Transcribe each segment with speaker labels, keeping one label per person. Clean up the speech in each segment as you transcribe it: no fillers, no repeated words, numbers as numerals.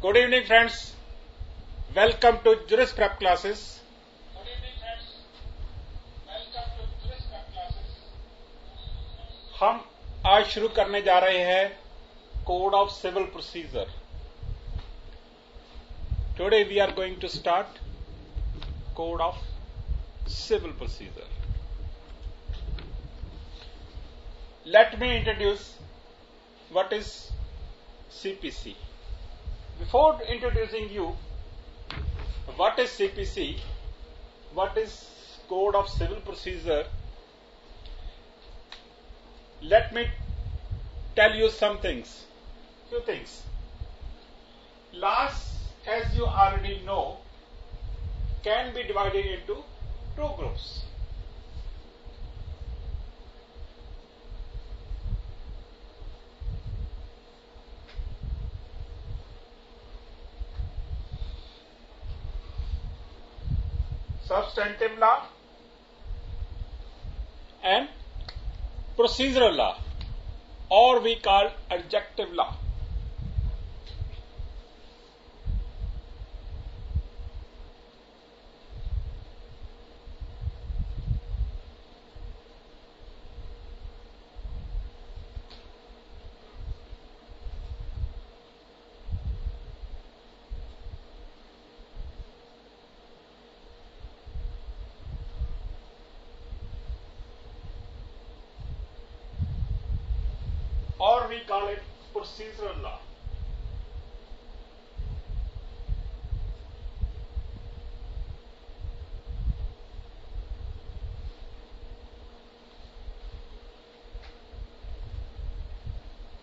Speaker 1: Good evening, friends. Welcome to Juris Prep classes. हम आज शुरू करने जा रहे हैं code of civil procedure. Today we are going to start code of civil procedure. Let me introduce what is CPC. Before introducing you what is CPC, what is code of civil procedure, let me tell you some things, few things. Laws, as you already know, can be divided into two groups. Substantive law and procedural law, or we call adjunctive law. Or we call it procedural law.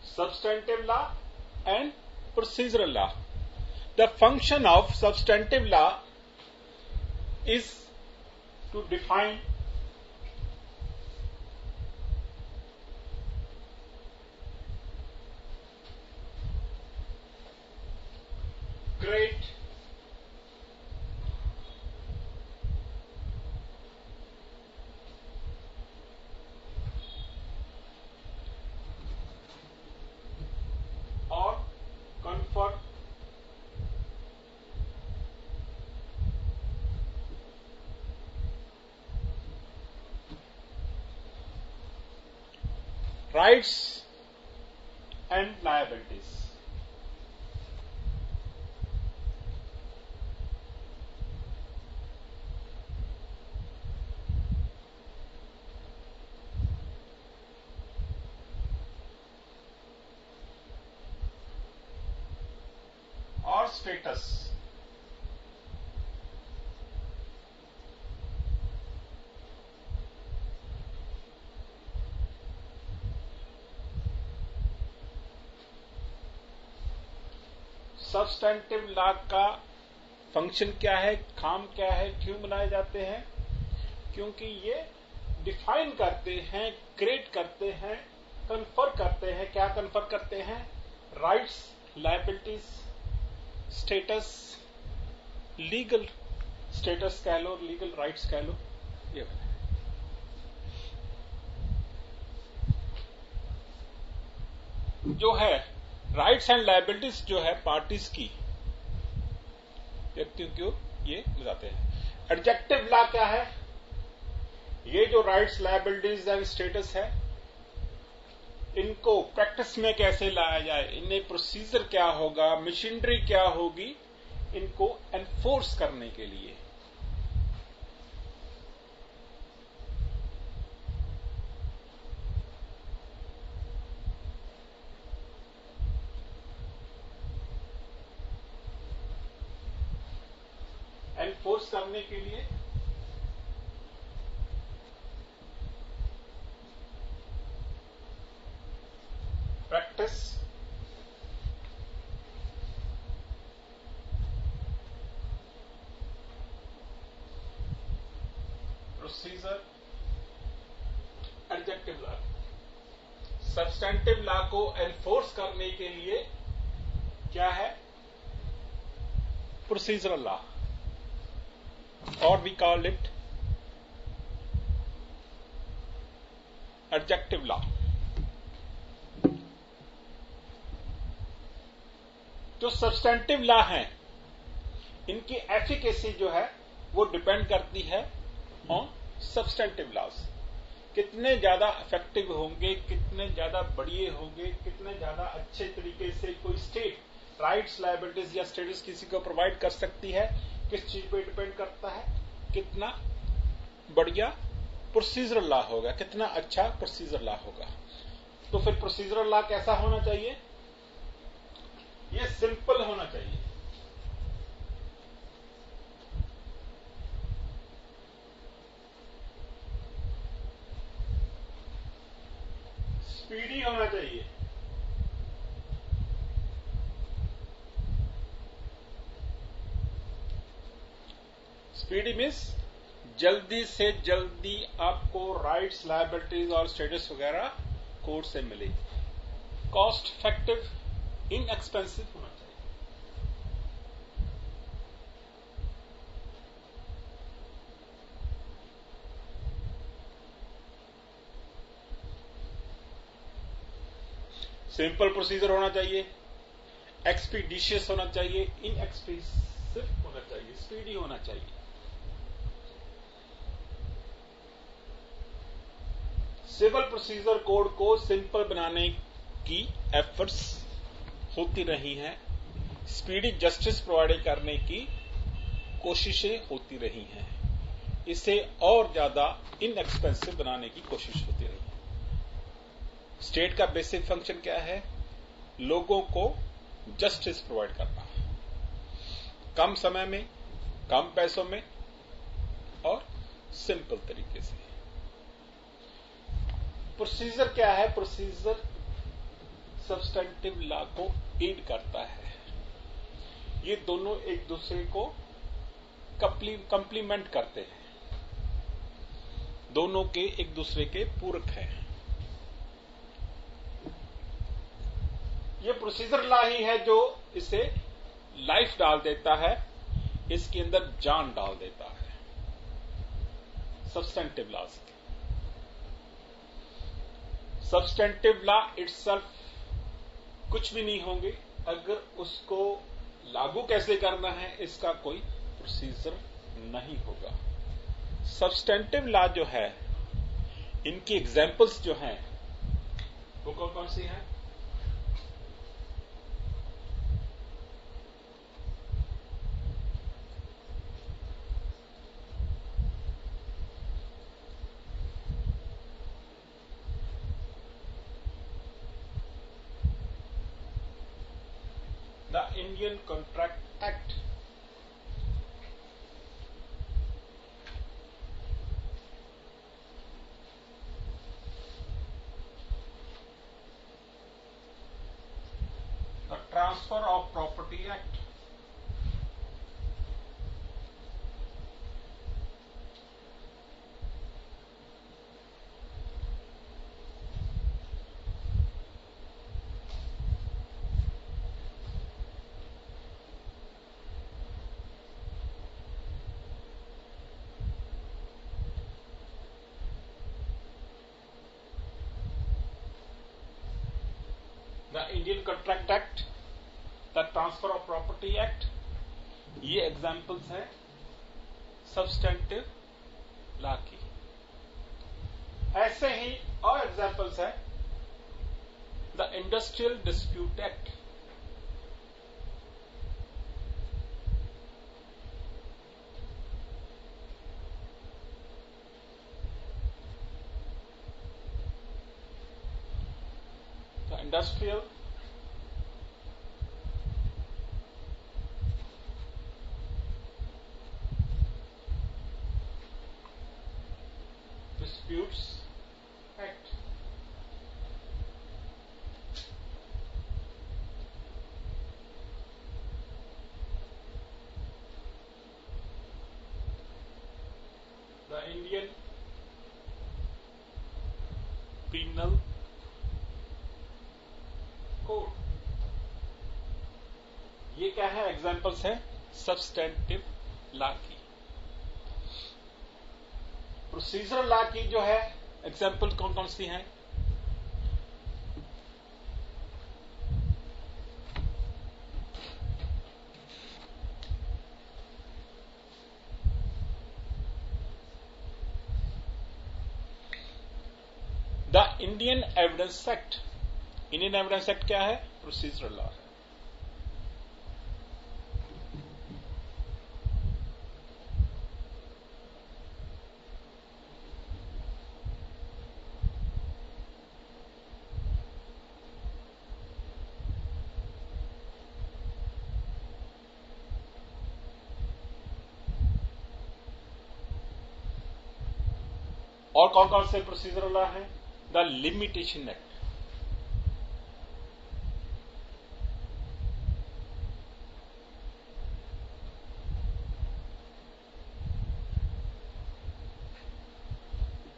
Speaker 1: Substantive law and procedural law. The function of substantive law is to define create or confer rights and liabilities. Or status. Substantive law का function क्या है, काम क्या है, क्यों बनाए जाते हैं? क्योंकि ये डिफाइन करते हैं, क्रिएट करते हैं, कन्फर करते हैं. क्या कन्फर करते हैं? Rights, liabilities, status, legal status कह लो, लीगल राइट्स कह लो. ये जो है राइट्स एंड लायबिलिटीज जो है पार्टीज की, व्यक्तियों को ये बताते हैं. एडजेक्टिव लॉ क्या है? ये जो राइट्स, लायबिलिटीज एंड स्टेटस है, इनको प्रैक्टिस में कैसे लाया जाए, इनमें प्रोसीजर क्या होगा, मशीनरी क्या होगी, इनको एनफोर्स करने के लिए. एनफोर्स करने के लिए practice, procedure, adjective law. Substantive law को एनफोर्स करने के लिए क्या है? Procedural law, or we call it adjunctive law. जो सब्सटेंटिव लॉ हैं इनकी एफिकेसी जो है वो डिपेंड करती है ऑन सब्सटेंटिव लॉज। कितने ज्यादा इफेक्टिव होंगे, कितने ज्यादा बढ़िया होंगे, कितने ज्यादा अच्छे तरीके से कोई स्टेट राइट्स, लायबिलिटीज या स्टेटस किसी को प्रोवाइड कर सकती है, किस चीज पे डिपेंड करता है, कितना बढ़िया प्रोसीजरल लॉ होगा, कितना अच्छा प्रोसीजर लॉ होगा। तो फिर प्रोसीजरल लॉ कैसा होना चाहिए? ये सिंपल होना चाहिए। स्पीडी होना चाहिए। स्पीडी मीन्स जल्दी से जल्दी आपको राइट्स, लायबिलिटीज और स्टेटस वगैरह कोर्ट से मिले। कॉस्ट इफेक्टिव, इनएक्सपेंसिव होना चाहिए। सिंपल प्रोसीजर होना चाहिए, एक्सपीडिशियस होना चाहिए, इनएक्सपेंसिव होना चाहिए, स्पीडी होना चाहिए। सिविल प्रोसीजर कोड को सिंपल बनाने की एफर्ट्स होती रही हैं, स्पीडी जस्टिस प्रोवाइड करने की कोशिशें होती रही हैं, इसे और ज्यादा इनएक्सपेंसिव बनाने की कोशिश होती रही है। स्टेट का बेसिक फंक्शन क्या है? लोगों को जस्टिस प्रोवाइड करना, कम समय में, कम पैसों में और सिंपल तरीके से। प्रोसीजर क्या है? प्रोसीजर सब्सटेंटिव लॉ को एड करता है। ये दोनों एक दूसरे को कंप्लीमेंट करते हैं, दोनों के एक दूसरे के पूरक हैं। ये प्रोसीजर लॉ ही है जो इसे लाइफ डाल देता है, इसके अंदर जान डाल देता है। सब्सटेंटिव लॉ से सब्सटेंटिव लॉ इटसेल्फ कुछ भी नहीं होंगे अगर उसको लागू कैसे करना है इसका कोई प्रोसीजर नहीं होगा। सब्सटेंटिव लॉ जो है, इनकी एग्जांपल्स जो हैं वो कौन कौन सी हैं? The Indian Contract Act, the Transfer of Property Act, the Indian Contract Act, the Transfer of Property Act, ये एग्जाम्पल्स हैं सब्सटेंटिव लॉ की। ऐसे ही और एग्जाम्पल्स हैं the industrial dispute act, the industrial Disputes Act, the Indian Penal Code, ये क्या है? Examples है सब्सटेंटिव लॉ की। प्रोसीजरल लॉ की जो है एग्जाम्पल कौन कौन सी हैं? The Indian evidence act. Indian evidence act क्या है? प्रोसीजरल लॉ है। और कौन कौन से प्रोसीजरल लॉ है? The limitation act,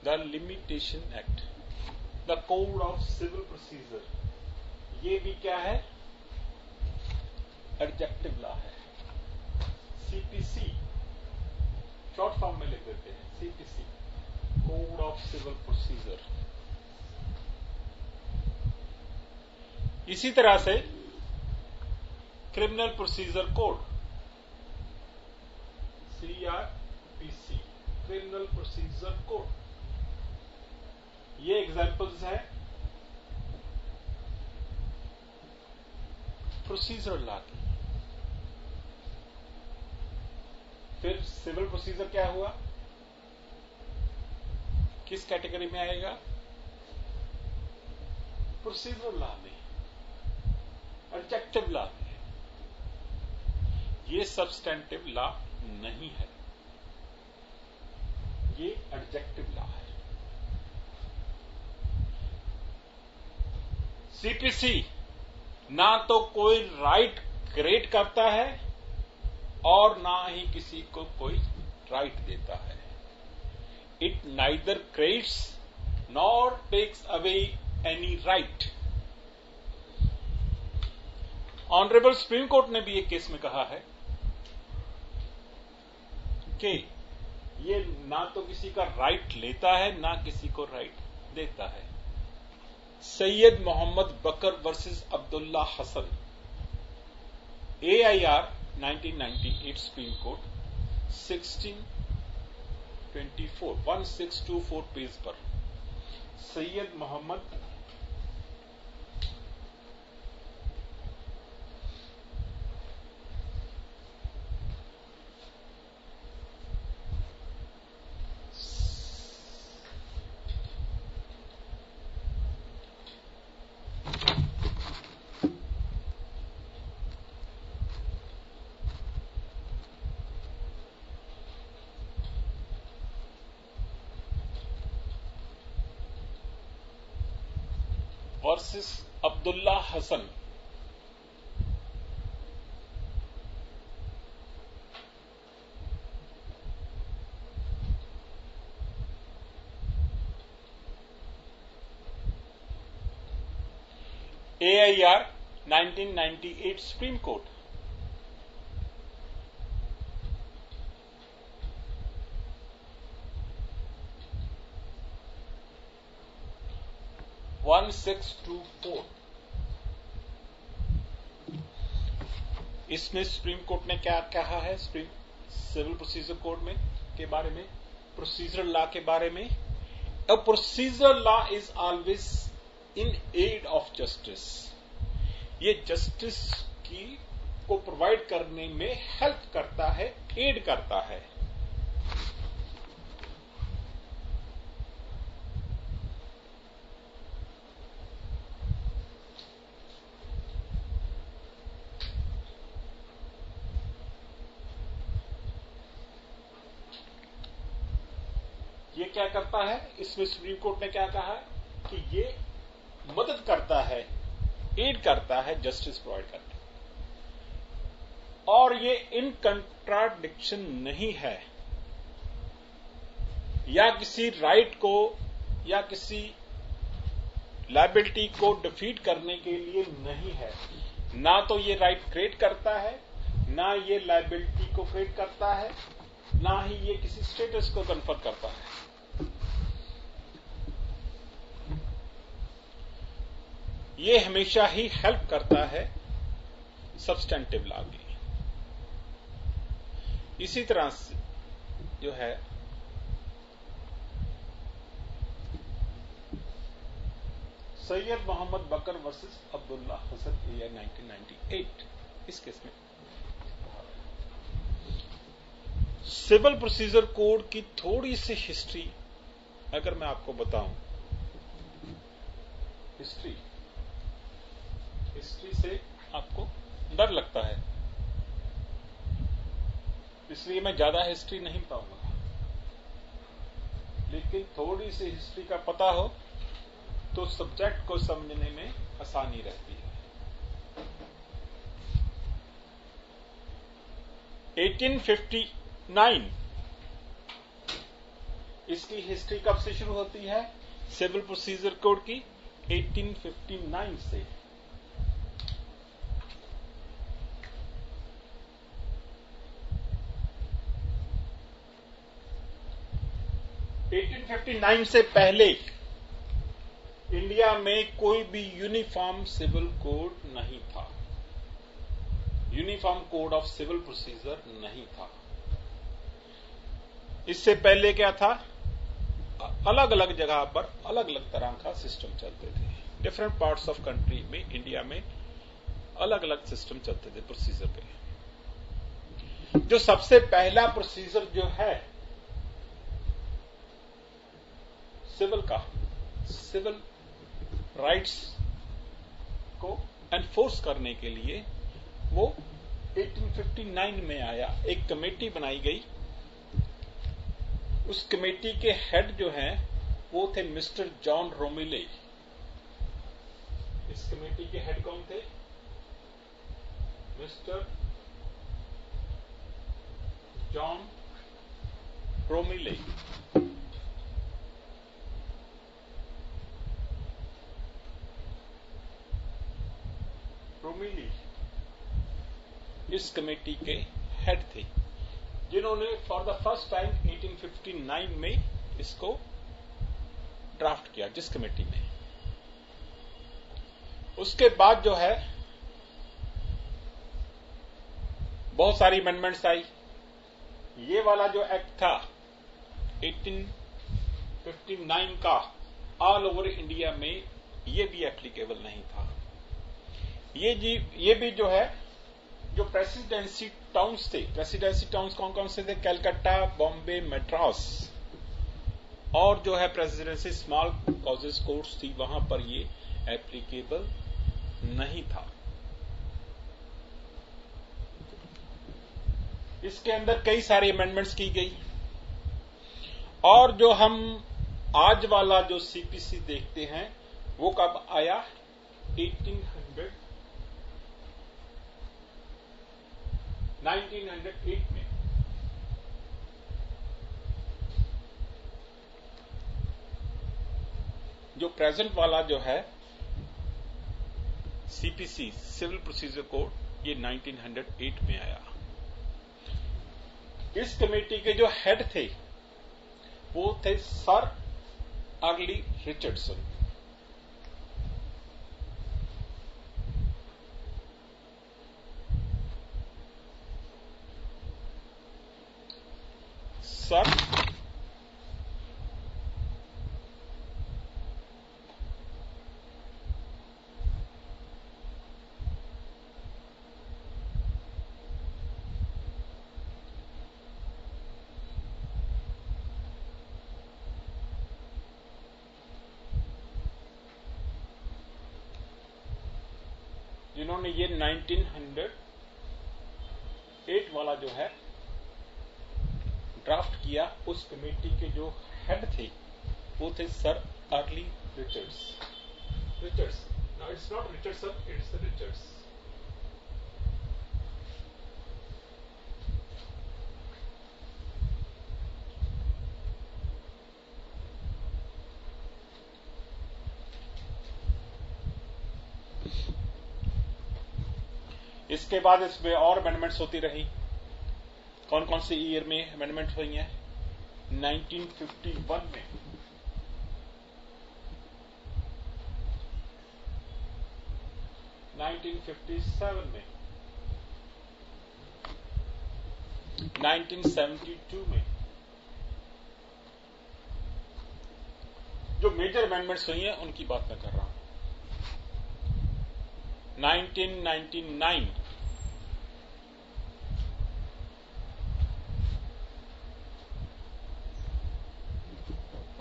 Speaker 1: the limitation act, the code of civil procedure, ये भी क्या है? एडजेक्टिव लॉ है। सीपीसी शॉर्ट फॉर्म में लिख देते हैं, CPC, code of civil procedure. इसी तरह से criminal procedure code, CrPC, criminal procedure code, ये एग्जांपल्स हैं प्रोसीजरल लॉ की। फिर सिविल प्रोसीजर क्या हुआ? किस कैटेगरी में आएगा? प्रोसीजरल लॉ में, एडजेक्टिव लॉ में। ये सब्सटेंटिव लॉ नहीं है, ये एडजेक्टिव लॉ है। सीपीसी ना तो कोई राइट क्रिएट करता है और ना ही किसी को कोई राइट देता है। It neither creates nor takes away any right. Honourable supreme court ने भी एक केस में कहा है कि ये ना तो किसी का राइट लेता है ना किसी को राइट देता है। Syed Mohammad Bakar versus Abdullah Hasan, AIR 1998 supreme court, 1624 page पर। Syed Mohammad versus Abdullah Hasan, AIR 1998 supreme court, one 1624। इसमें सुप्रीम कोर्ट ने क्या कहा है? सिविल प्रोसीजर कोड में के बारे में, प्रोसीजरल लॉ के बारे में। A procedural law is always in aid of justice. ये जस्टिस की को प्रोवाइड करने में हेल्प करता है, एड करता है। ये क्या करता है? इसमें सुप्रीम कोर्ट ने क्या कहा कि ये मदद करता है, एड करता है जस्टिस प्रोवाइड करने, और ये इन कंट्राडिक्शन नहीं है, या किसी राइट को या किसी लायबिलिटी को डिफीट करने के लिए नहीं है। ना तो ये राइट क्रिएट करता है, ना ये लायबिलिटी को क्रिएट करता है, ना ही ये किसी स्टेटस को कन्फर करता है। ये हमेशा ही हेल्प करता है सब्सटेंटिव लॉ की। इसी तरह से जो है सैयद मोहम्मद बकर वर्सेस अब्दुल्ला हसन ईयर 1998 इस केस में सिविल प्रोसीजर कोड की थोड़ी सी हिस्ट्री अगर मैं आपको बताऊं, हिस्ट्री से आपको डर लगता है, इसलिए मैं ज्यादा हिस्ट्री नहीं बताऊंगा, लेकिन थोड़ी सी हिस्ट्री का पता हो तो सब्जेक्ट को समझने में आसानी रहती है। 1859 इसकी हिस्ट्री कब से शुरू होती है? सिविल प्रोसीजर कोड की 1859 से। से पहले इंडिया में कोई भी यूनिफॉर्म सिविल कोड नहीं था, uniform code of civil procedure नहीं था। इससे पहले क्या था? अलग अलग जगह पर अलग अलग तरह का सिस्टम चलते थे। डिफरेंट पार्ट्स ऑफ कंट्री में, इंडिया में अलग अलग सिस्टम चलते थे प्रोसीजर के। जो सबसे पहला प्रोसीजर जो है सिविल का, सिविल राइट्स को एनफोर्स करने के लिए वो 1859 में आया। एक कमेटी बनाई गई, उस कमेटी के हेड जो हैं वो थे मिस्टर जॉन रोमिले। इस कमेटी के हेड कौन थे? Mister John रोमिले। रोमिली इस कमेटी के हेड थे, जिन्होंने फॉर द फर्स्ट टाइम 1859 में इसको ड्राफ्ट किया, जिस कमेटी ने। उसके बाद जो है बहुत सारी अमेंडमेंट्स आई। ये वाला जो एक्ट था 1859 का, ऑल ओवर इंडिया में ये भी एप्लीकेबल नहीं था। ये भी जो है, जो प्रेसिडेंसी टाउन्स थे, प्रेसिडेंसी टाउन्स कौन कौन से थे? कलकत्ता, बॉम्बे, मद्रास, और जो है प्रेसिडेंसी स्मॉल कॉजेस कोर्ट्स थी, वहां पर ये एप्लीकेबल नहीं था। इसके अंदर कई सारी अमेंडमेंट्स की गई, और जो हम आज वाला जो सीपीसी देखते हैं वो कब आया? 1908 में। जो प्रेजेंट वाला जो है सीपीसी, सिविल प्रोसीजर कोड, ये 1908 में आया। इस कमेटी के जो हेड थे वो थे सर अर्ली रिचर्डसन। सर जिन्होंने ये 1908 वाला जो है ड्राफ्ट किया, उस कमेटी के जो हेड थे वो थे sir Earle Richards. No, it's not Richardson, it's Richards. इसके बाद इसमें और अमेंडमेंट्स होती रही। कौन कौन से ईयर में अमेंडमेंट हुई हैं? 1951 में, 1957 में, 1972 में। जो मेजर अमेंडमेंट्स हुई हैं उनकी बात मैं कर रहा हूं। 1999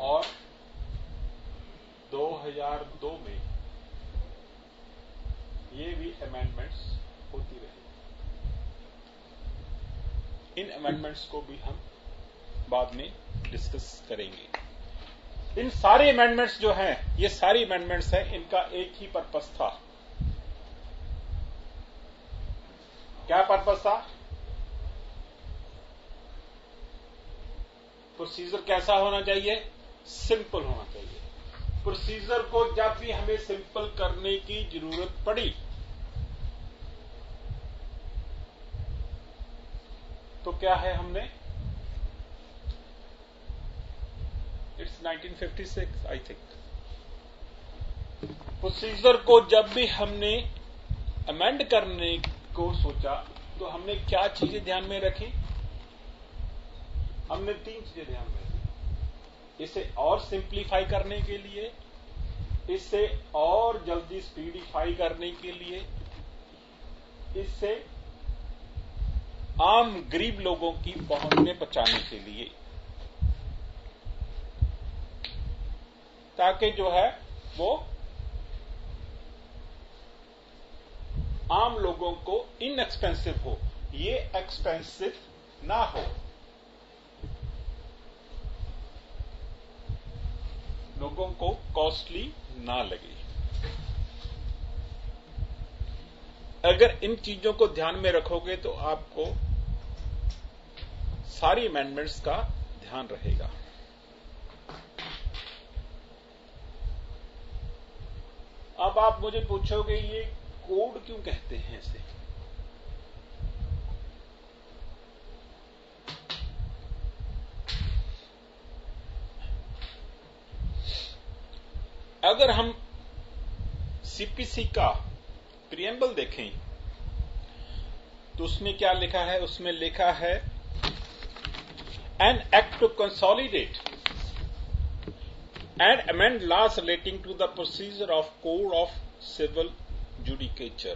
Speaker 1: और 2002 में ये भी अमेंडमेंट्स होती रही। इन अमेंडमेंट्स को भी हम बाद में डिस्कस करेंगे। इन सारे अमेंडमेंट्स जो हैं, ये सारी अमेंडमेंट्स हैं, इनका एक ही पर्पस था। क्या पर्पस था? प्रोसीजर कैसा होना चाहिए? सिंपल होना चाहिए। प्रोसीजर को जब भी हमें सिंपल करने की जरूरत पड़ी तो क्या है हमने, इट्स 1956 आई थिंक, प्रोसीजर को जब भी हमने अमेंड करने को सोचा तो हमने क्या चीजें ध्यान में रखी? हमने 3 चीजें ध्यान में रखी। इसे और सिंप्लीफाई करने के लिए, इसे और जल्दी स्पीडिफाई करने के लिए, इससे आम गरीब लोगों की पहुंच में बचाने के लिए, ताकि जो है वो आम लोगों को इनएक्सपेंसिव हो, ये एक्सपेंसिव ना हो, लोगों को कॉस्टली ना लगे। अगर इन चीजों को ध्यान में रखोगे तो आपको सारी अमेंडमेंट्स का ध्यान रहेगा। अब आप मुझे पूछोगे ये कोड क्यों कहते हैं इसे? अगर हम सीपीसी का प्रिएम्बल देखें तो उसमें क्या लिखा है? उसमें लिखा है an act to consolidate and amend laws relating to the procedure of code of civil judicature.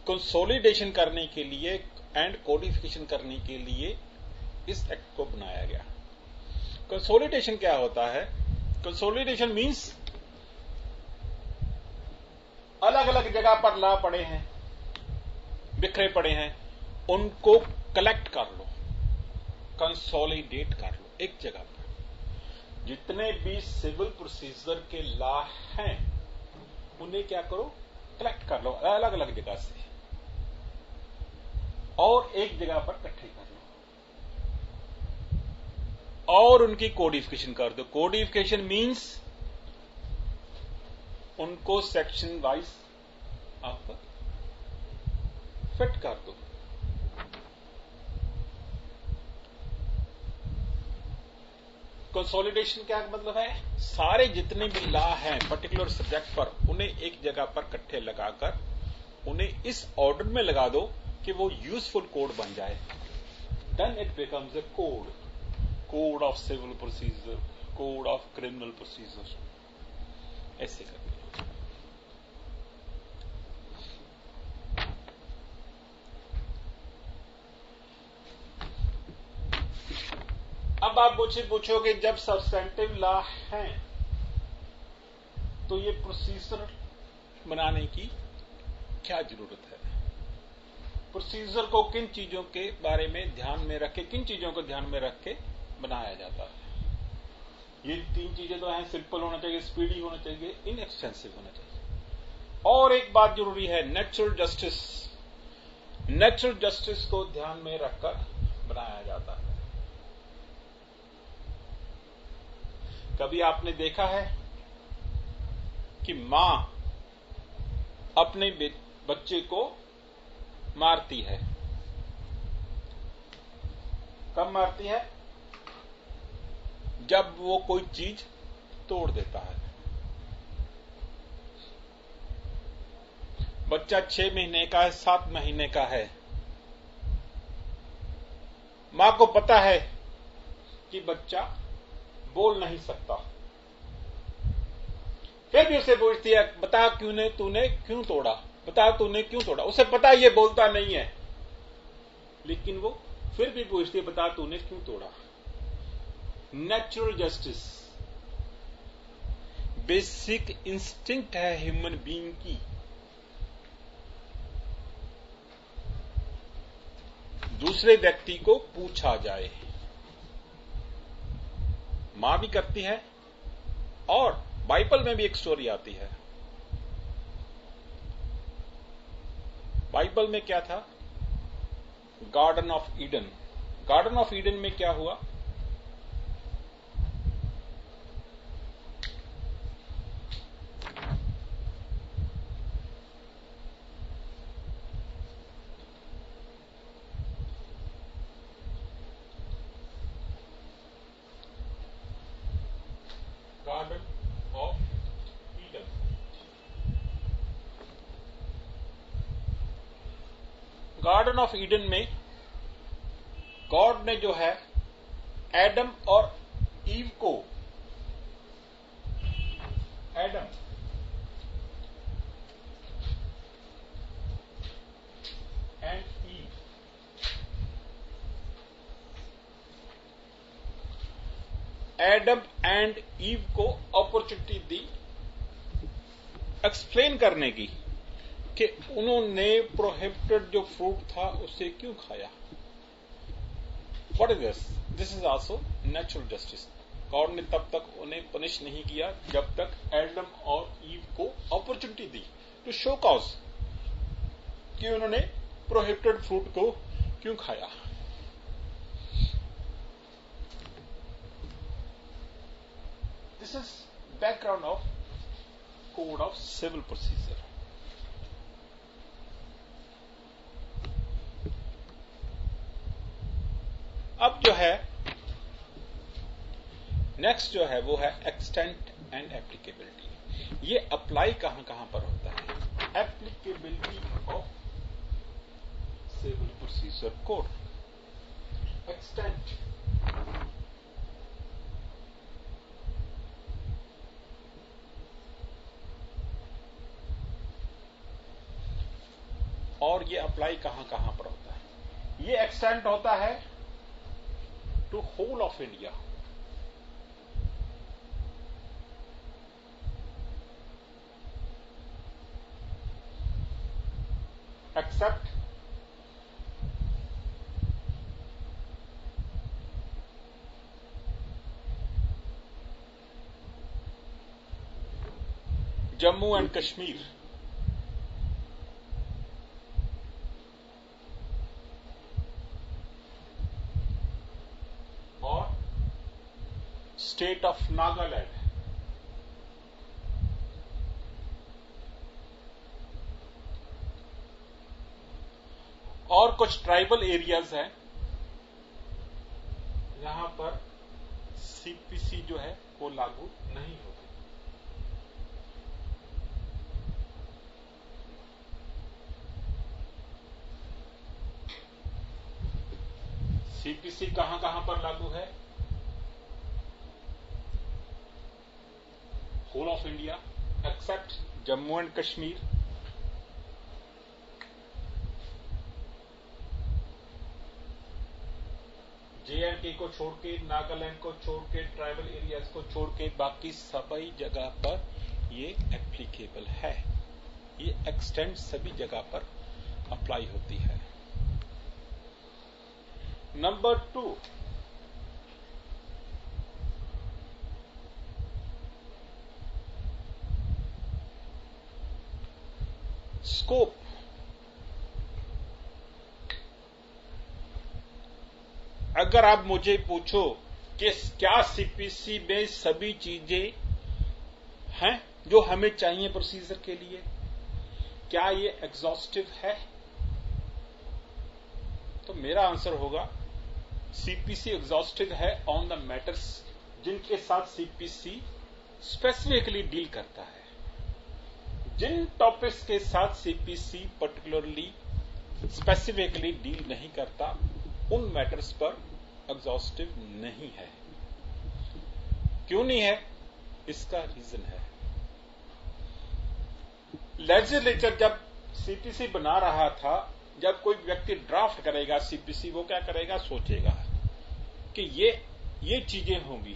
Speaker 1: Consolidation करने के लिए एंड कोडिफिकेशन करने के लिए इस एक्ट को बनाया गया। कंसोलिडेशन क्या होता है? कंसोलिडेशन मीन्स अलग अलग जगह पर लॉ पड़े हैं, बिखरे पड़े हैं, उनको कलेक्ट कर लो, कंसोलिडेट कर लो एक जगह पर। जितने भी सिविल प्रोसीजर के लॉ हैं उन्हें क्या करो? कलेक्ट कर लो अलग अलग जगह से और एक जगह पर इकट्ठे कर लो और उनकी कोडिफिकेशन कर दो। कोडिफिकेशन मीन्स उनको सेक्शन वाइज आप फिट कर दो। कंसोलिडेशन क्या मतलब है? सारे जितने भी लॉ हैं पर्टिकुलर सब्जेक्ट पर उन्हें एक जगह पर इकट्ठे लगाकर उन्हें इस ऑर्डर में लगा दो कि वो यूजफुल कोड बन जाए। Then it becomes a code, code of civil procedure, code of criminal procedure, ऐसे करके। अब आप मुझसे पूछोगे जब सब्सटेंटिव लॉ हैं तो ये प्रोसीजर बनाने की क्या जरूरत है? प्रोसीजर को किन चीजों के बारे में ध्यान में रख के, किन चीजों को ध्यान में रख के बनाया जाता है? ये 3 चीजें तो हैं, सिंपल होना चाहिए, स्पीडी होना चाहिए, इनएक्सपेंसिव होना चाहिए। और एक बात जरूरी है, नेचुरल जस्टिस। नेचुरल जस्टिस को ध्यान में रखकर बनाया जाता है। कभी आपने देखा है कि मां अपने बच्चे को मारती है? कब मारती है? जब वो कोई चीज तोड़ देता है। बच्चा 6 महीने का है, 7 महीने का है, मां को पता है कि बच्चा बोल नहीं सकता, फिर भी उसे पूछती है बता तूने क्यों तोड़ा, बता तूने क्यों तोड़ा। उसे पता ये बोलता नहीं है, लेकिन वो फिर भी पूछती है बता तूने क्यों तोड़ा। नेचुरल जस्टिस बेसिक इंस्टिंक्ट है ह्यूमन बीइंग की। दूसरे व्यक्ति को पूछा जाए। मां भी करती है, और बाइबल में भी एक स्टोरी आती है। बाइबल में क्या था? Garden of Eden. Garden of Eden में क्या हुआ? Garden of Eden. Garden of Eden में गॉड ने जो है एडम और ईव को, Adam and ewe, Adam and ewe को अपॉर्चुनिटी दी एक्सप्लेन करने की कि उन्होंने प्रोहिबिटेड जो फ्रूट था उसे क्यों खाया। What is this? This is also natural justice. God ने तब तक उन्हें पनिश नहीं किया जब तक एडम और ईव को अपॉर्चुनिटी दी टू शो कॉज कि उन्होंने प्रोहिबिटेड फ्रूट को क्यों खाया। This is background of code of civil procedure. अब जो है नेक्स्ट जो है वो है एक्सटेंट एंड एप्लीकेबिलिटी। ये अप्लाई कहां कहां पर होता है? Applicability of civil procedure code. Extent और ये अप्लाई कहां कहां पर होता है? ये एक्सटेंट होता है to whole of India. Except Jammu and Kashmir और स्टेट ऑफ नागालैंड। और कुछ ट्राइबल एरियाज हैं यहां पर सीपीसी जो है वो लागू नहीं होती। सीपीसी कहां कहां पर लागू है? Whole of India except Jammu and Kashmir, JNK को छोड़ के, नागालैंड को छोड़ के, ट्राइबल एरियाज को छोड़ के बाकी सभी जगह पर ये एप्लीकेबल है। ये एक्सटेंड सभी जगह पर अप्लाई होती है। Number 2, scope. अगर आप मुझे पूछो कि क्या सीपीसी में सभी चीजें हैं जो हमें चाहिए प्रोसीजर के लिए, क्या ये एग्जॉस्टिव है, तो मेरा आंसर होगा सीपीसी एग्जॉस्टिव है ऑन द मैटर्स जिनके साथ सीपीसी स्पेसिफिकली डील करता है। जिन टॉपिक्स के साथ सीपीसी पर्टिकुलरली स्पेसिफिकली डील नहीं करता उन मैटर्स पर एग्जॉस्टिव नहीं है। क्यों नहीं है? इसका रीजन है लेजिस्लेचर जब सीपीसी बना रहा था, जब कोई व्यक्ति ड्राफ्ट करेगा सीपीसी, वो क्या करेगा, सोचेगा कि ये चीजें होंगी,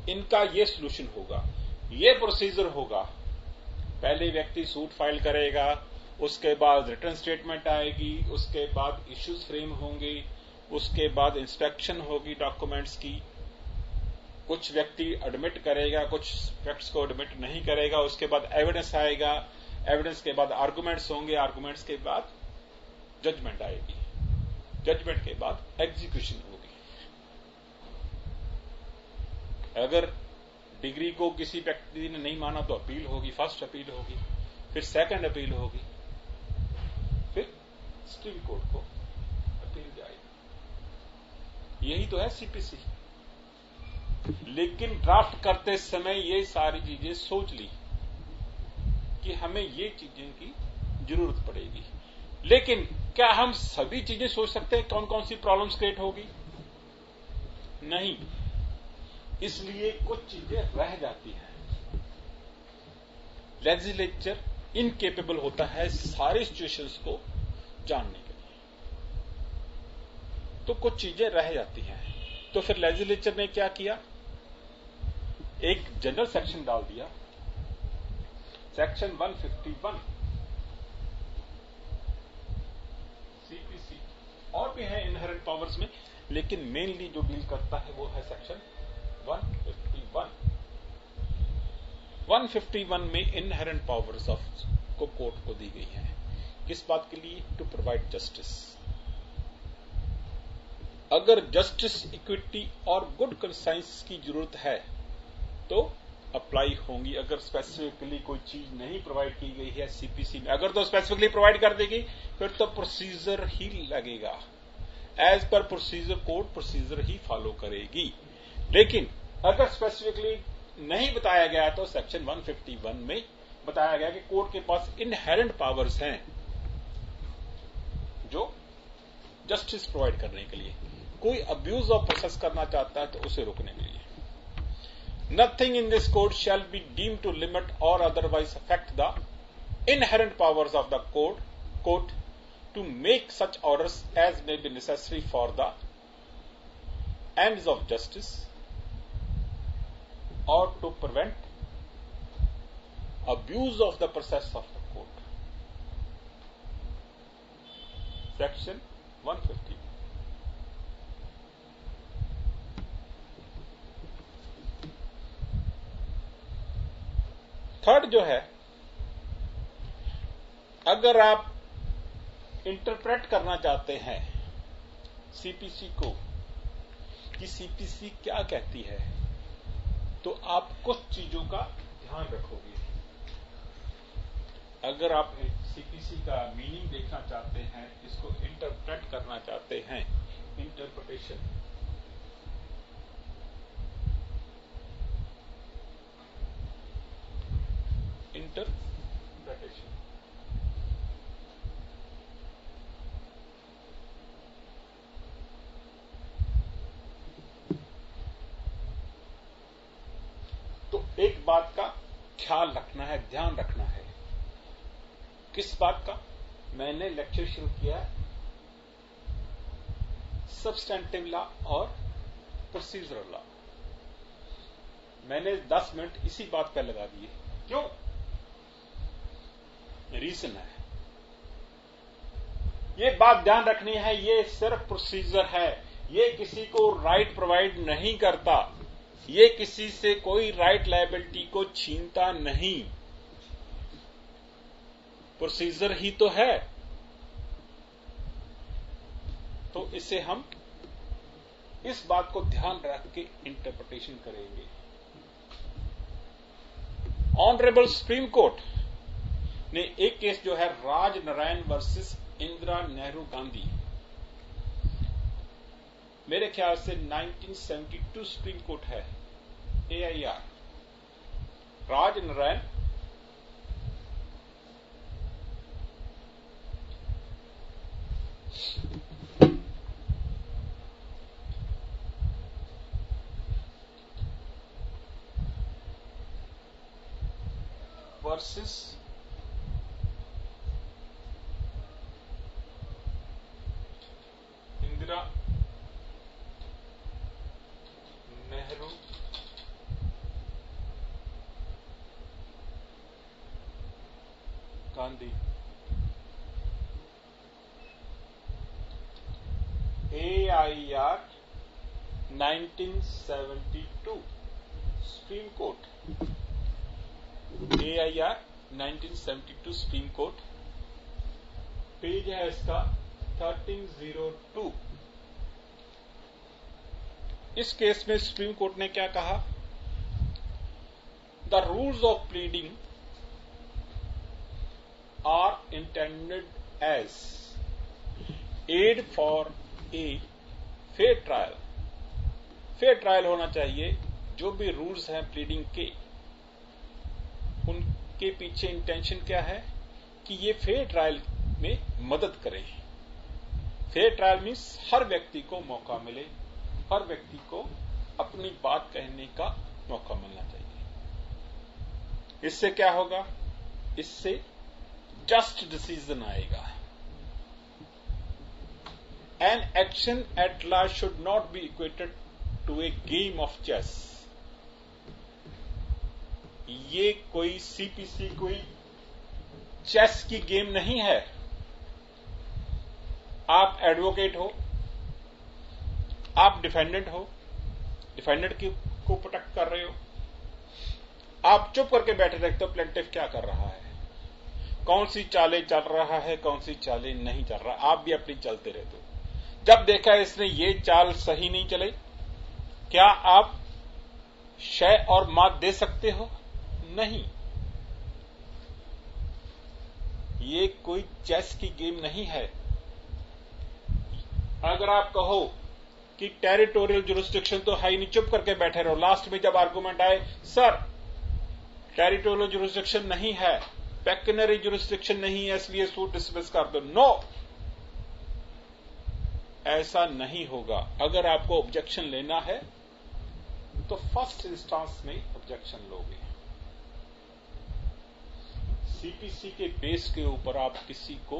Speaker 1: इनका ये सोल्यूशन होगा, ये प्रोसीजर होगा। पहले व्यक्ति सूट फाइल करेगा, उसके बाद रिटर्न स्टेटमेंट आएगी, उसके बाद इश्यूज फ्रेम होंगे, उसके बाद इंस्पेक्शन होगी डॉक्यूमेंट्स की। कुछ व्यक्ति एडमिट करेगा, कुछ फैक्ट्स को एडमिट नहीं करेगा, उसके बाद एविडेंस आएगा, एविडेंस के बाद आर्गुमेंट्स होंगे, आर्गुमेंट्स के बाद जजमेंट आएगी, जजमेंट के बाद एग्जीक्यूशन होगी। अगर डिग्री को किसी व्यक्ति ने नहीं माना तो अपील होगी, फर्स्ट अपील होगी, फिर सेकंड अपील होगी, फिर सुप्रीम कोर्ट को अपील जाएगी। यही तो है सीपीसी। लेकिन ड्राफ्ट करते समय ये सारी चीजें सोच ली कि हमें ये चीजें की जरूरत पड़ेगी। लेकिन क्या हम सभी चीजें सोच सकते हैं कौन कौन सी प्रॉब्लम्स क्रिएट होगी? नहीं, इसलिए कुछ चीजें रह जाती हैं। लेजिस्लेचर इनकेपेबल होता है सारी सिचुएशंस को जानने के लिए, तो कुछ चीजें रह जाती हैं। तो फिर लेजिस्लेचर ने क्या किया, एक जनरल सेक्शन डाल दिया, सेक्शन 151 सीपीसी। और भी है इनहेरेंट पावर्स में, लेकिन मेनली जो डील करता है वो है सेक्शन 151। 151 में इनहेरेंट पावर्स ऑफ को कोर्ट को दी गई है। किस बात के लिए? To provide justice. अगर जस्टिस, इक्विटी और गुड कंसाइंस की जरूरत है तो अप्लाई होंगी। अगर स्पेसिफिकली कोई चीज नहीं प्रोवाइड की गई है सीपीसी में, अगर तो स्पेसिफिकली प्रोवाइड कर देगी, फिर तो प्रोसीजर ही लगेगा। एज पर प्रोसीजर कोर्ट प्रोसीजर ही फॉलो करेगी। लेकिन अगर स्पेसिफिकली नहीं बताया गया तो सेक्शन 151 में बताया गया कि कोर्ट के पास इनहेरेंट पावर्स हैं जो जस्टिस प्रोवाइड करने के लिए। कोई अब्यूज ऑफ प्रोसेस करना चाहता है तो उसे रोकने के लिए। Nothing in this code shall be deemed to limit or otherwise affect the inherent powers of the court to make such orders as may be necessary for the ends of justice or to prevent abuse of the process of the court. Section 150. Third जो है, अगर आप interpret करना चाहते हैं CPC को कि CPC क्या कहती है, तो आप कुछ चीजों का ध्यान रखोगे। अगर आप सीपीसी का मीनिंग देखना चाहते हैं, इसको इंटरप्रेट करना चाहते हैं, इंटरप्रिटेशन, तो एक बात का ख्याल रखना है, ध्यान रखना है। किस बात का? मैंने लेक्चर शुरू किया सब्सटेंटिव लॉ और प्रोसीजरल लॉ। मैंने 10 मिनट इसी बात पर लगा दिए। क्यों? रीजन है, ये बात ध्यान रखनी है, ये सिर्फ प्रोसीजर है, ये किसी को राइट प्रोवाइड नहीं करता, ये किसी से कोई राइट लायबिलिटी को छीनता नहीं। प्रोसीजर ही तो है। तो इसे हम इस बात को ध्यान रख के इंटरप्रिटेशन करेंगे। ऑनरेबल सुप्रीम कोर्ट ने एक केस जो है राजनारायण वर्सेस इंदिरा नेहरू गांधी, मेरे ख्याल से 1972 सुप्रीम कोर्ट है, AIR, Rajnarayan versus Gandhi, AIR 1972 supreme court, AIR 1972 supreme court, page है इसका 1302। इस केस में सुप्रीम कोर्ट ने क्या कहा? The rules of pleading are intended as aid for a fair trial. Fair trial होना चाहिए। जो भी रूल्स हैं प्लीडिंग के, उनके पीछे इंटेंशन क्या है कि ये फेयर ट्रायल में मदद करें। फेयर ट्रायल मीन्स हर व्यक्ति को मौका मिले, हर व्यक्ति को अपनी बात कहने का मौका मिलना चाहिए। इससे क्या होगा? इससे जस्ट डिसीजन आएगा। An action at law should not be equated to a game of chess. ये कोई CPC कोई चेस की गेम नहीं है। आप एडवोकेट हो, आप डिफेंडेंट हो, डिफेंडेंट को प्रोटेक्ट कर रहे हो, आप चुप करके बैठे रहते हो प्लेंटिफ क्या कर रहा है, कौन सी चालें चल रहा है, कौन सी चालें नहीं चल रहा, आप भी अपनी चलते रहते हो। जब देखा इसने ये चाल सही नहीं चले, क्या आप शय और मात दे सकते हो? नहीं। ये कोई चेस की गेम नहीं है। अगर आप कहो कि टेरिटोरियल जुरिस्डिक्शन तो है ही नहीं, चुप करके बैठे रहो, लास्ट में जब आर्गुमेंट आए, सर टेरिटोरियल जुरिस्डिक्शन नहीं है, पेक्युनरी जुरिस्डिक्शन नहीं है, इसलिए सूट डिसमिस कर दो। नो, ऐसा नहीं होगा। अगर आपको ऑब्जेक्शन लेना है तो फर्स्ट इंस्टेंस में ऑब्जेक्शन लोगे। CPC के बेस के ऊपर आप किसी को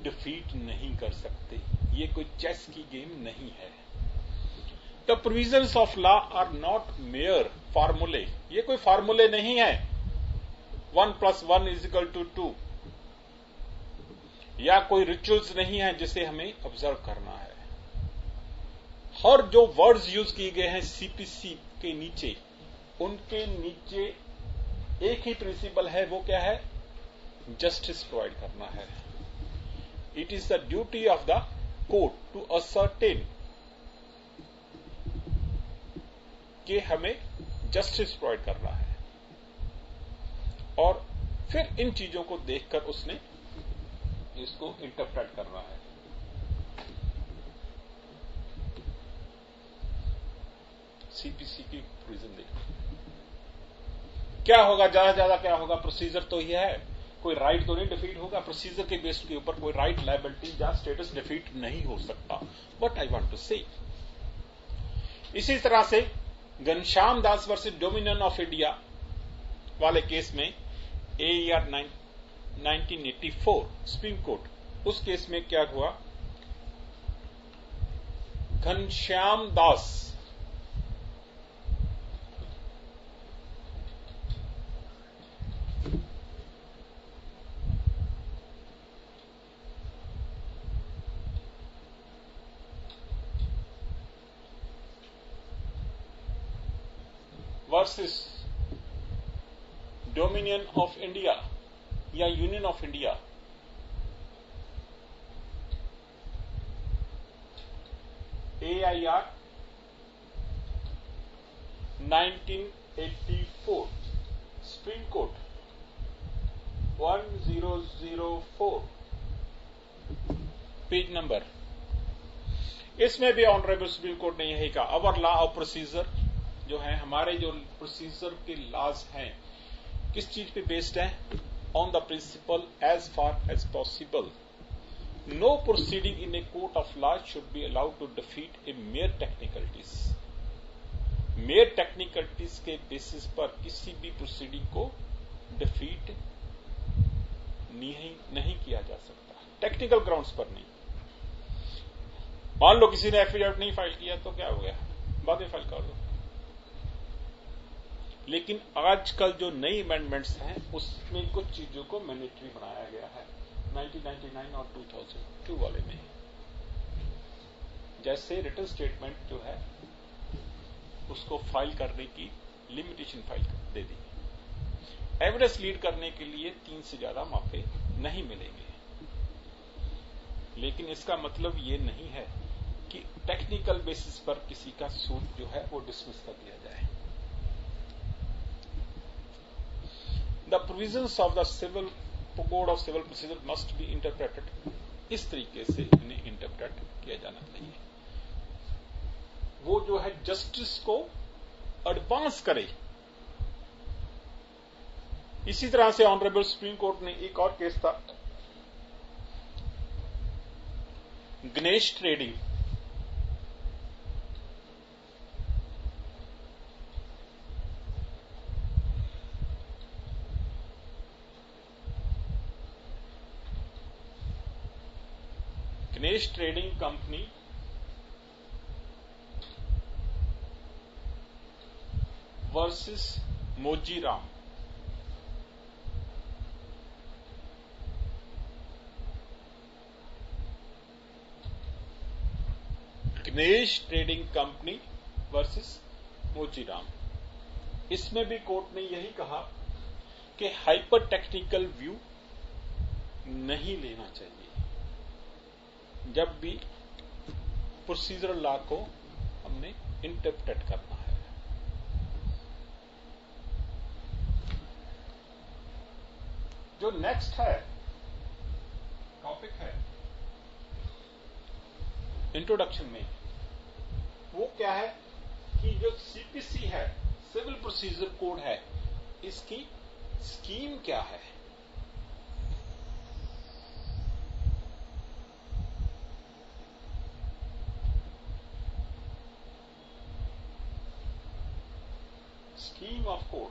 Speaker 1: डिफीट नहीं कर सकते। ये कोई चेस की गेम नहीं है। The provisions of law are not mere formulae. ये कोई फार्मूले नहीं है 1 + 1 = 2, या कोई रिचुअल्स नहीं है जिसे हमें ऑब्जर्व करना है। और जो वर्ड्स यूज किए गए हैं CPC के नीचे, उनके नीचे एक ही प्रिंसिपल है, वो क्या है? जस्टिस प्रोवाइड करना है। It is the duty of the court to ascertain कि हमें जस्टिस प्रोवाइड करना है, और फिर इन चीजों को देखकर उसने इसको इंटरप्रेट करना है। CPC की प्रोविजन देखो क्या होगा। ज्यादा से ज्यादा क्या होगा? प्रोसीजर तो यह है, कोई राइट तो नहीं डिफीट होगा। प्रोसीजर के बेस के ऊपर कोई राइट, लायबिलिटी या स्टेटस डिफीट नहीं हो सकता। बट आई वांट टू से, इसी तरह से Ghanshyam Das versus dominion of India वाले केस में AIR 1984 सुप्रीम कोर्ट, उस केस में क्या हुआ? Ghanshyam Das versus dominion of India या union of India, AIR 1984 supreme court 1004 page number. इसमें भी ऑनरेबल सुप्रीम कोर्ट ने यही कहा, अवर लॉ ऑफ प्रोसीजर जो है, हमारे जो प्रोसीजर के लॉज हैं, किस चीज पे बेस्ड है? On the principle as far as possible no proceeding in a court of law should be allowed to defeat a mere technicalities. Mere technicalities के बेसिस पर किसी भी प्रोसीडिंग को डिफीट नहीं किया जा सकता, टेक्निकल ग्राउंड्स पर नहीं। मान लो किसी ने एफिडेविट नहीं फाइल किया तो क्या हो गया? बाद में फाइल कर दो। लेकिन आजकल जो नई अमेंडमेंट्स हैं उसमें कुछ चीजों को मैंडेटरी बनाया गया है 1999 और 2002 वाले में। जैसे रिटन स्टेटमेंट जो है उसको फाइल करने की लिमिटेशन फाइल दे दी। एविडेंस लीड करने के लिए 3 से ज्यादा मौके नहीं मिलेंगे, लेकिन इसका मतलब ये नहीं है कि टेक्निकल बेसिस पर किसी का सूट जो है वो डिसमिस कर दिया जाए। The provisions of the civil code of civil procedure must be interpreted, इस तरीके से इन्हें इंटरप्रेट किया जाना चाहिए। वो जो है जस्टिस को एडवांस करे। इसी तरह से ऑनरेबल सुप्रीम कोर्ट ने एक और केस था Ganesh trading, Ganesh trading company versus Mojiram. Ganesh trading company versus Mojiram, इसमें भी कोर्ट ने यही कहा कि हाइपर टेक्निकल व्यू नहीं लेना चाहिए जब भी प्रोसीजरल लॉ को हमने इंटरप्रेट करना है। जो नेक्स्ट है टॉपिक है इंट्रोडक्शन में, वो क्या है कि जो सीपीसी है, सिविल प्रोसीजर कोड है, इसकी स्कीम क्या है। Scheme of code,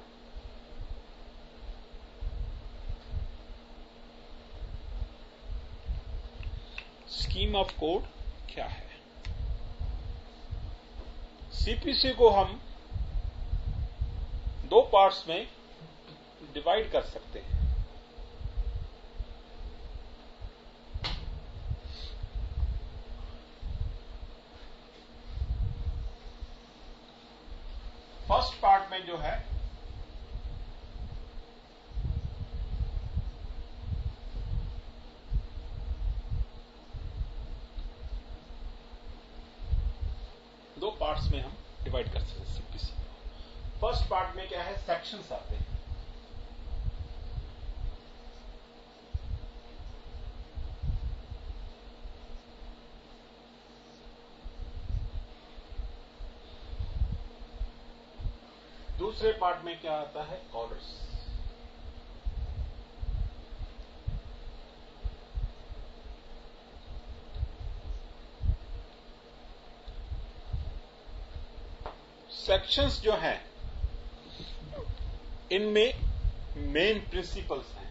Speaker 1: scheme of code क्या है। सीपीसी को हम 2 पार्ट्स में डिवाइड कर सकते हैं। फर्स्ट पार्ट में जो है दो पार्ट्स में हम डिवाइड कर सकते हैं सीपीसी। फर्स्ट पार्ट में क्या है, सेक्शंस आते हैं। दूसरे पार्ट में क्या आता है, ऑर्डर्स। सेक्शंस जो हैं इनमें मेन प्रिंसिपल्स हैं।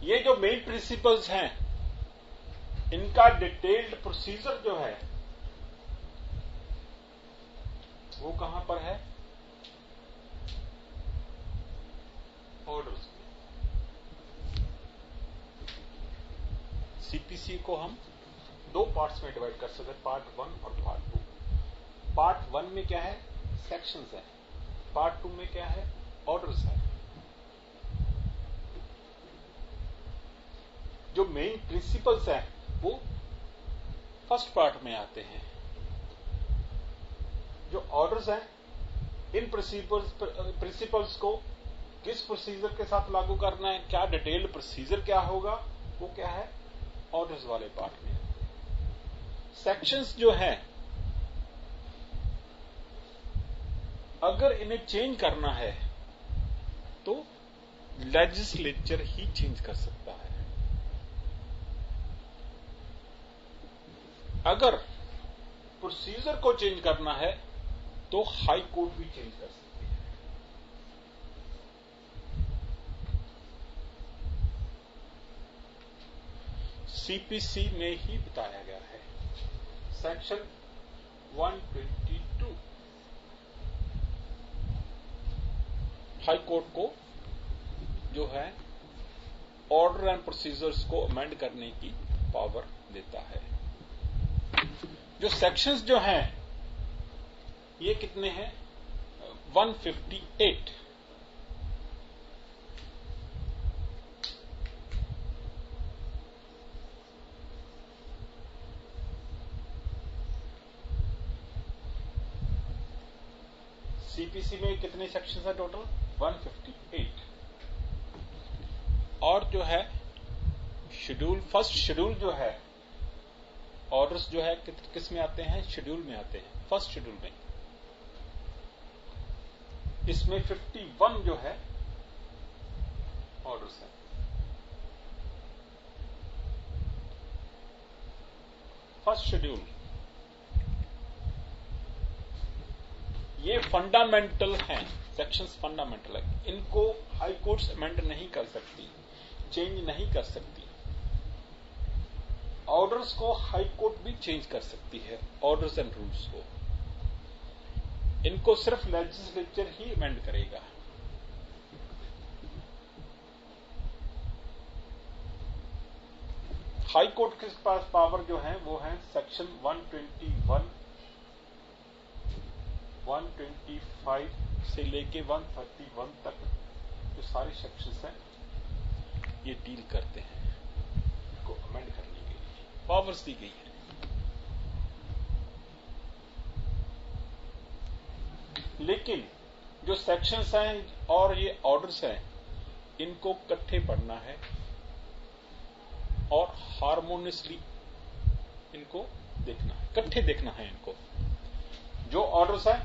Speaker 1: ये जो मेन प्रिंसिपल्स हैं इनका डिटेल्ड प्रोसीजर जो है वो कहां पर है, ऑर्डर्स में। सीपीसी को हम 2 पार्ट्स में डिवाइड कर सकते हैं, पार्ट 1 और पार्ट 2। पार्ट 1 में क्या है, सेक्शंस है। पार्ट 2 में क्या है, ऑर्डर्स है। जो मेन प्रिंसिपल्स हैं वो फर्स्ट पार्ट में आते हैं। जो ऑर्डर्स हैं, इन प्रिंसिपल्स को किस प्रोसीजर के साथ लागू करना है, क्या डिटेल्ड प्रोसीजर क्या होगा, वो क्या है, ऑर्डर्स वाले पार्ट में। सेक्शंस जो हैं अगर इन्हें चेंज करना है तो लेजिस्लेचर ही चेंज कर सकता है। अगर प्रोसीजर को चेंज करना है तो हाई कोर्ट भी चेंज कर सकती है। सीपीसी में ही बताया गया है। सेक्शन 122 हाई कोर्ट को जो है ऑर्डर एंड प्रोसीजर्स को अमेंड करने की पावर देता है। जो सेक्शंस जो हैं ये कितने हैं? 158। सीपीसी में कितने सेक्शंस हैं टोटल? 158। और जो है शेड्यूल, फर्स्ट शेड्यूल जो है, ऑर्डर्स जो है किस में आते हैं? शेड्यूल में आते हैं, फर्स्ट शेड्यूल में। इसमें 51 जो है ऑर्डर्स हैं। फर्स्ट शेड्यूल ये फंडामेंटल हैं, सेक्शंस फंडामेंटल है। इनको हाई कोर्ट्स अमेंड नहीं कर सकती, चेंज नहीं कर सकती। ऑर्डर्स को हाई कोर्ट भी चेंज कर सकती है, ऑर्डर्स एंड रूल्स को। इनको सिर्फ लेजिस्लेचर ही अमेंड करेगा। हाई कोर्ट के पास पावर जो है वो है सेक्शन 121, 125 से लेके 131 तक जो सारे सेक्शंस हैं ये डील करते हैं, इनको अमेंड करने के लिए पावर्स दी गई है। लेकिन जो सेक्शंस हैं और ये ऑर्डर्स हैं इनको इकट्ठे पढ़ना है और हार्मोनियसली इनको देखना है, इकट्ठे देखना है इनको। जो ऑर्डर्स हैं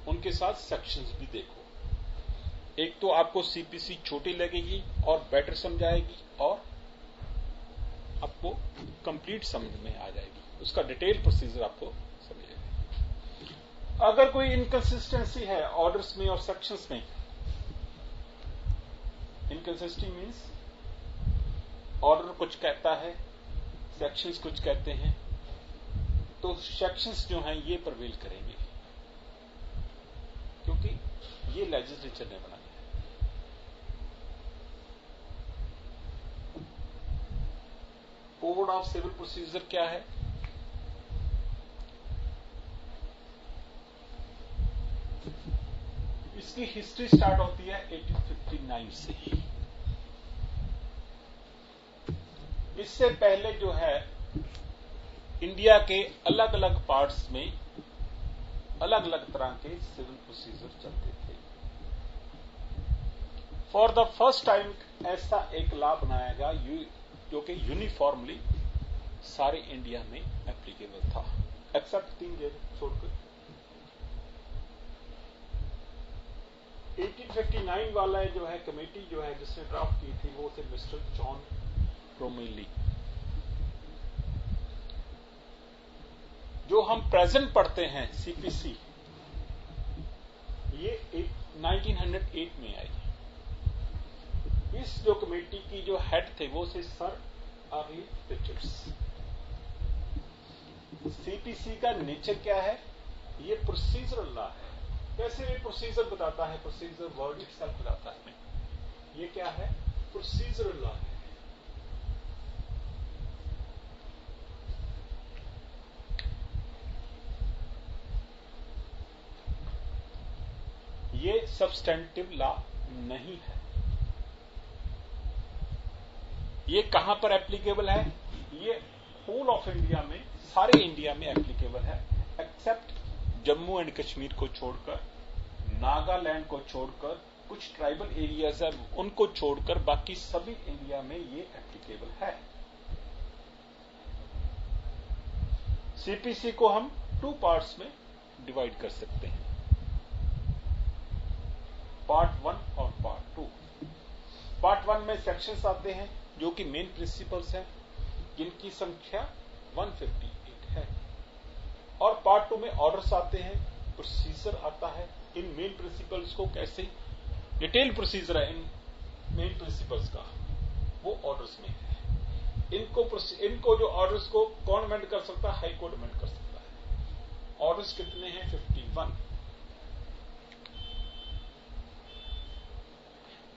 Speaker 1: उनके साथ सेक्शंस भी देखो। एक तो आपको सीपीसी छोटी लगेगी और बेटर समझाएगी और आपको कंप्लीट समझ में आ जाएगी, उसका डिटेल प्रोसीजर आपको समझेगा। अगर कोई इनकंसिस्टेंसी है ऑर्डर्स में और सेक्शंस में, इनकंसिस्टेंसी मींस ऑर्डर कुछ कहता है, सेक्शंस कुछ कहते हैं, तो सेक्शंस जो हैं ये प्रवेल करेंगे क्योंकि ये लेजिस्लेचर ने बनाया है। कोड ऑफ सिविल प्रोसीजर क्या है? इसकी हिस्ट्री स्टार्ट होती है 1859 से। इससे पहले जो है इंडिया के अलग अलग पार्ट्स में अलग अलग तरह के सिविल प्रोसीजर चलते थे। फॉर द फर्स्ट टाइम ऐसा एक लॉ बनाया गया जो कि यूनिफॉर्मली सारे इंडिया में एप्लीकेबल था, एक्सेप्ट 3 जगह छोड़कर। 1859 वाला जो है कमेटी जो है जिसने ड्राफ्ट की थी वो थे मिस्टर जॉन ब्रोमेली। जो हम प्रेजेंट पढ़ते हैं सीपीसी, ये 1908 में आई। इस जो कमेटी की जो हेड थे वो थे सर अर्ली रिचर्ड्स। सीपीसी का नेचर क्या है? ये प्रोसीजरल लॉ है। कैसे ये प्रोसीजर बताता है? प्रोसीजर वर्ड इटसेल्फ बताता है। ये क्या है? प्रोसीजरल लॉ है। ये सब्सटेंटिव लॉ नहीं है। ये कहां पर एप्लीकेबल है? ये होल ऑफ इंडिया में, सारे इंडिया में एप्लीकेबल है, एक्सेप्ट जम्मू एंड कश्मीर को छोड़कर, नागालैंड को छोड़कर, कुछ ट्राइबल एरियाज है उनको छोड़कर बाकी सभी इंडिया में ये एप्लीकेबल है। सीपीसी को हम 2 पार्ट्स में डिवाइड कर सकते हैं, पार्ट 1 और पार्ट 2। पार्ट 1 में सेक्शंस आते हैं जो कि मेन प्रिंसिपल्स हैं, जिनकी संख्या 158 है। और पार्ट 2 में ऑर्डर्स आते हैं, प्रोसीजर आता है। इन मेन प्रिंसिपल्स को कैसे डिटेल प्रोसीजर है इन मेन प्रिंसिपल्स का, वो ऑर्डर्स में है। इनको जो ऑर्डर्स को कौन अमेंड कर सकता है? हाई कोर्ट अमेंड कर सकता है। ऑर्डर्स कितने हैं? 51।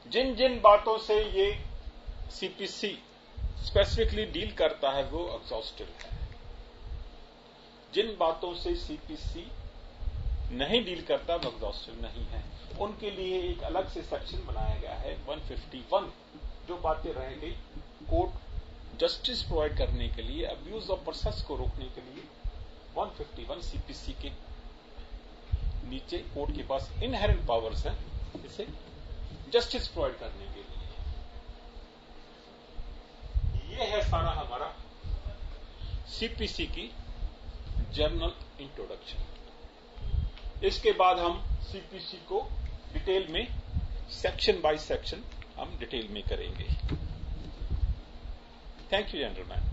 Speaker 1: जिन जिन बातों से ये सीपीसी स्पेसिफिकली डील करता है वो एग्जॉस्टिव है। जिन बातों से सीपीसी नहीं डील करता वो एग्जॉस्टिव नहीं है। उनके लिए एक अलग से सेक्शन बनाया गया है 151, जो बातें रह गई कोर्ट जस्टिस प्रोवाइड करने के लिए, अब्यूज ऑफ प्रोसेस को रोकने के लिए 151 सीपीसी के नीचे कोर्ट के पास इनहेरेंट पावर्स है इसे जस्टिस प्रोवाइड करने के लिए। यह है सारा हमारा सीपीसी की जर्नल इंट्रोडक्शन। इसके बाद हम सीपीसी को डिटेल में सेक्शन बाय सेक्शन हम डिटेल में करेंगे। Thank you gentleman.